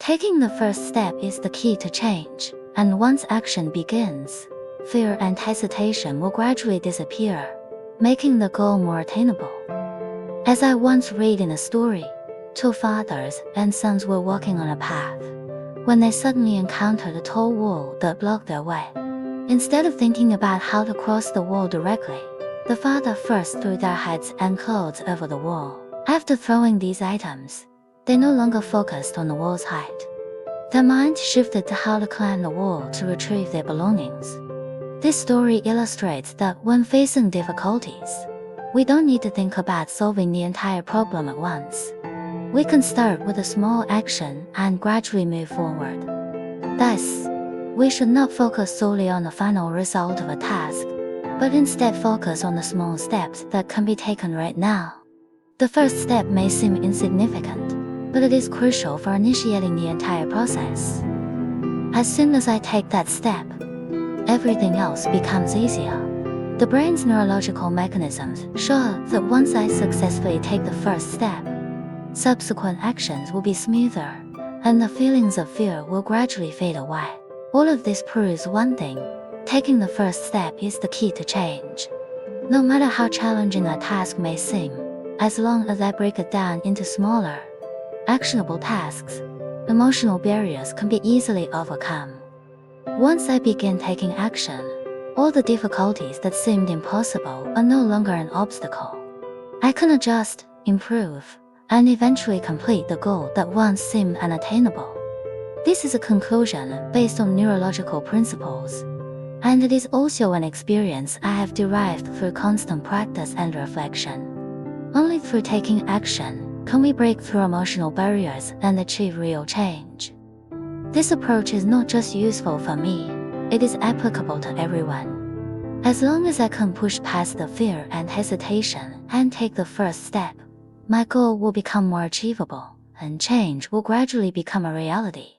Taking the first step is the key to change, and once action begins, fear and hesitation will gradually disappear, making the goal more attainable. As I once read in a story, two fathers and sons were walking on a path when they suddenly encountered a tall wall that blocked their way. Instead of thinking about how to cross the wall directly, the father first threw their hats and clothes over the wall. After throwing these items, they no longer focused on the wall's height. Their mind shifted to how to climb the wall to retrieve their belongings. This story illustrates that when facing difficulties, we don't need to think about solving the entire problem at once. We can start with a small action and gradually move forward. Thus, we should not focus solely on the final result of a task, but instead focus on the small steps that can be taken right now. The first step may seem insignificant, but it is crucial for initiating the entire process. As soon as I take that step, everything else becomes easier. The brain's neurological mechanisms show that once I successfully take the first step, subsequent actions will be smoother, and the feelings of fear will gradually fade away. All of this proves one thing: taking the first step is the key to change. No matter how challenging a task may seem, as long as I break it down into smaller, actionable tasks, emotional barriers can be easily overcome. Once I begin taking action, all the difficulties that seemed impossible are no longer an obstacle. I can adjust, improve, and eventually complete the goal that once seemed unattainable. This is a conclusion based on neurological principles, and it is also an experience I have derived through constant practice and reflection. Only through taking action can we break through emotional barriers and achieve real change. This approach is not just useful for me, it is applicable to everyone. As long as I can push past the fear and hesitation and take the first step, my goal will become more achievable, and change will gradually become a reality.